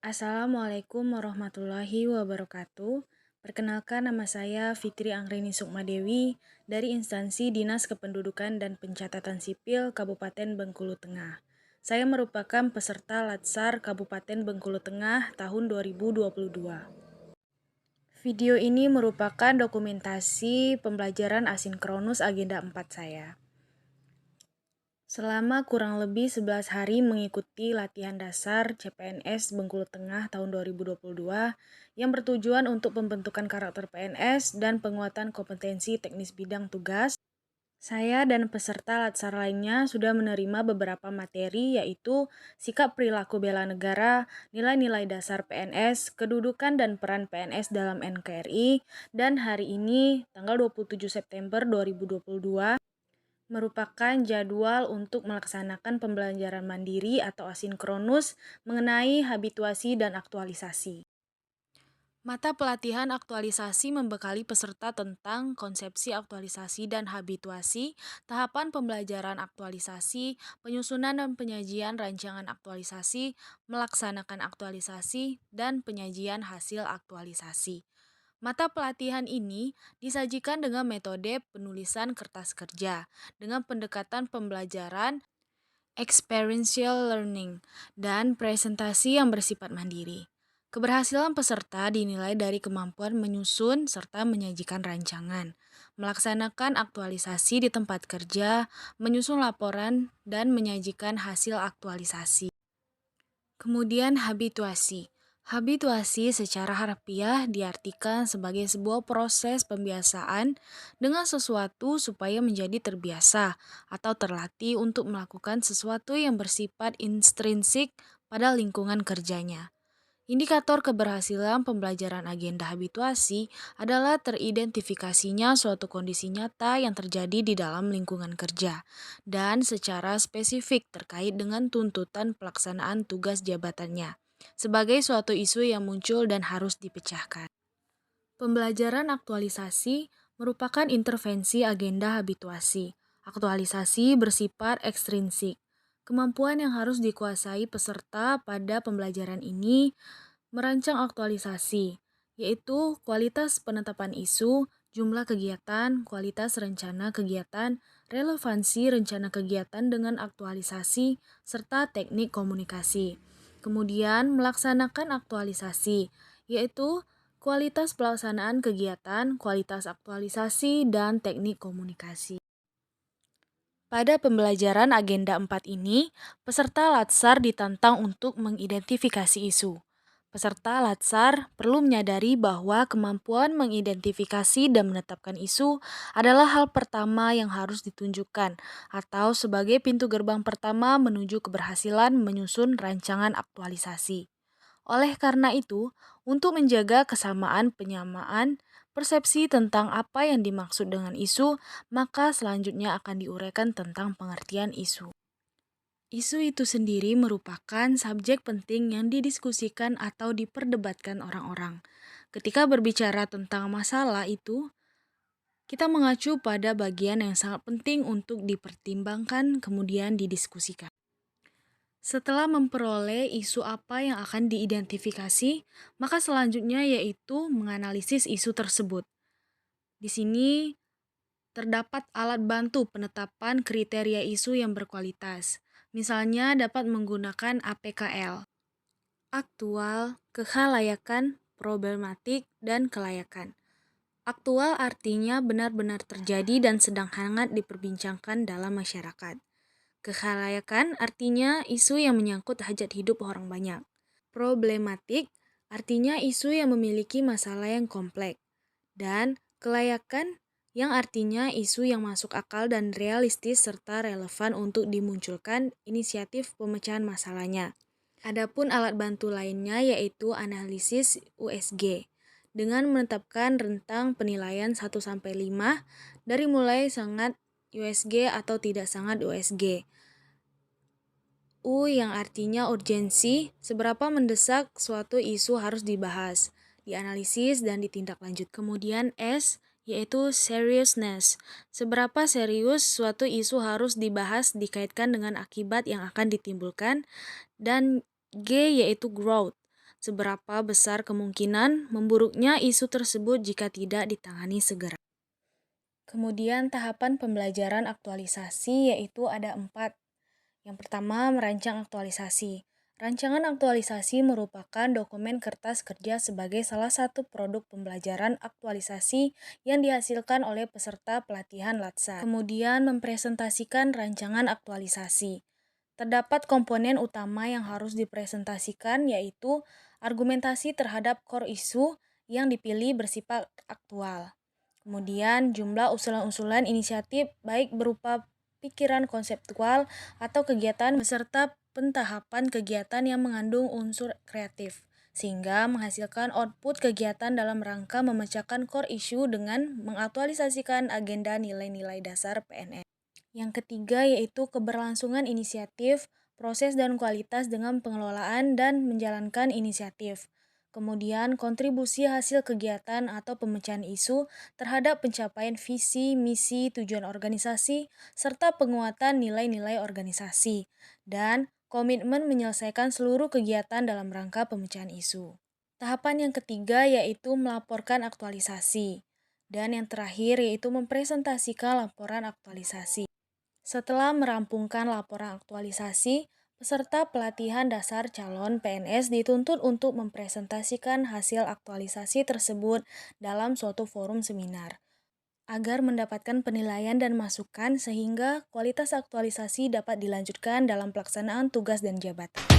Assalamualaikum warahmatullahi wabarakatuh. Perkenalkan, nama saya Fitri Anggreni Sukmadewi dari instansi Dinas Kependudukan dan Pencatatan Sipil Kabupaten Bengkulu Tengah. Saya merupakan peserta Latsar Kabupaten Bengkulu Tengah tahun 2022. Video ini merupakan dokumentasi pembelajaran asinkronus agenda 4 saya. Selama kurang lebih 11 hari mengikuti latihan dasar CPNS Bengkulu Tengah tahun 2022 yang bertujuan untuk pembentukan karakter PNS dan penguatan kompetensi teknis bidang tugas, saya dan peserta latsar lainnya sudah menerima beberapa materi, yaitu sikap perilaku bela negara, nilai-nilai dasar PNS, kedudukan dan peran PNS dalam NKRI, dan hari ini, tanggal 27 September 2022, merupakan jadwal untuk melaksanakan pembelajaran mandiri atau asinkronus mengenai habituasi dan aktualisasi. Mata pelatihan aktualisasi membekali peserta tentang konsepsi aktualisasi dan habituasi, tahapan pembelajaran aktualisasi, penyusunan dan penyajian rancangan aktualisasi, melaksanakan aktualisasi, dan penyajian hasil aktualisasi. Mata pelatihan ini disajikan dengan metode penulisan kertas kerja, dengan pendekatan pembelajaran experiential learning, dan presentasi yang bersifat mandiri. Keberhasilan peserta dinilai dari kemampuan menyusun serta menyajikan rancangan, melaksanakan aktualisasi di tempat kerja, menyusun laporan, dan menyajikan hasil aktualisasi. Kemudian habituasi. Habituasi secara harfiah diartikan sebagai sebuah proses pembiasaan dengan sesuatu supaya menjadi terbiasa atau terlatih untuk melakukan sesuatu yang bersifat intrinsik pada lingkungan kerjanya. Indikator keberhasilan pembelajaran agenda habituasi adalah teridentifikasinya suatu kondisi nyata yang terjadi di dalam lingkungan kerja dan secara spesifik terkait dengan tuntutan pelaksanaan tugas jabatannya sebagai suatu isu yang muncul dan harus dipecahkan. Pembelajaran aktualisasi merupakan intervensi agenda habituasi. Aktualisasi bersifat ekstrinsik. Kemampuan yang harus dikuasai peserta pada pembelajaran ini merancang aktualisasi, yaitu kualitas penetapan isu, jumlah kegiatan, kualitas rencana kegiatan, relevansi rencana kegiatan dengan aktualisasi, serta teknik komunikasi. Kemudian melaksanakan aktualisasi, yaitu kualitas pelaksanaan kegiatan, kualitas aktualisasi, dan teknik komunikasi. Pada pembelajaran agenda 4 ini, peserta Latsar ditantang untuk mengidentifikasi isu. Peserta Latsar perlu menyadari bahwa kemampuan mengidentifikasi dan menetapkan isu adalah hal pertama yang harus ditunjukkan atau sebagai pintu gerbang pertama menuju keberhasilan menyusun rancangan aktualisasi. Oleh karena itu, untuk menjaga kesamaan penyamaan persepsi tentang apa yang dimaksud dengan isu, maka selanjutnya akan diuraikan tentang pengertian isu. Isu itu sendiri merupakan subjek penting yang didiskusikan atau diperdebatkan orang-orang. Ketika berbicara tentang masalah itu, kita mengacu pada bagian yang sangat penting untuk dipertimbangkan kemudian didiskusikan. Setelah memperoleh isu apa yang akan diidentifikasi, maka selanjutnya yaitu menganalisis isu tersebut. Di sini terdapat alat bantu penetapan kriteria isu yang berkualitas. Misalnya dapat menggunakan APKL, aktual, kekhalayakan, problematik, dan kelayakan. Aktual artinya benar-benar terjadi dan sedang hangat diperbincangkan dalam masyarakat. Kekhalayakan artinya isu yang menyangkut hajat hidup orang banyak. Problematik artinya isu yang memiliki masalah yang kompleks. Dan kelayakan yang artinya isu yang masuk akal dan realistis serta relevan untuk dimunculkan inisiatif pemecahan masalahnya. Adapun alat bantu lainnya yaitu analisis USG dengan menetapkan rentang penilaian 1-5 dari mulai sangat USG atau tidak sangat USG. U yang artinya urgensi, seberapa mendesak suatu isu harus dibahas, dianalisis, dan ditindaklanjut. Kemudian S yaitu seriousness, seberapa serius suatu isu harus dibahas dikaitkan dengan akibat yang akan ditimbulkan. Dan G yaitu growth, seberapa besar kemungkinan memburuknya isu tersebut jika tidak ditangani segera. Kemudian tahapan pembelajaran aktualisasi yaitu ada 4. Yang pertama, merancang aktualisasi. Rancangan aktualisasi merupakan dokumen kertas kerja sebagai salah satu produk pembelajaran aktualisasi yang dihasilkan oleh peserta pelatihan LATSAR. Kemudian, mempresentasikan rancangan aktualisasi. Terdapat komponen utama yang harus dipresentasikan yaitu argumentasi terhadap core issue yang dipilih bersifat aktual. Kemudian jumlah usulan-usulan inisiatif baik berupa pikiran konseptual atau kegiatan beserta pentahapan kegiatan yang mengandung unsur kreatif, sehingga menghasilkan output kegiatan dalam rangka memecahkan core issue dengan mengaktualisasikan agenda nilai-nilai dasar PNS. Yang ketiga yaitu keberlangsungan inisiatif, proses dan kualitas dengan pengelolaan dan menjalankan inisiatif. Kemudian kontribusi hasil kegiatan atau pemecahan isu terhadap pencapaian visi, misi, tujuan organisasi, serta penguatan nilai-nilai organisasi. Dan komitmen menyelesaikan seluruh kegiatan dalam rangka pemecahan isu. Tahapan yang ketiga yaitu melaporkan aktualisasi. Dan yang terakhir yaitu mempresentasikan laporan aktualisasi. Setelah merampungkan laporan aktualisasi, peserta pelatihan dasar calon PNS dituntut untuk mempresentasikan hasil aktualisasi tersebut dalam suatu forum seminar, agar mendapatkan penilaian dan masukan sehingga kualitas aktualisasi dapat dilanjutkan dalam pelaksanaan tugas dan jabatan.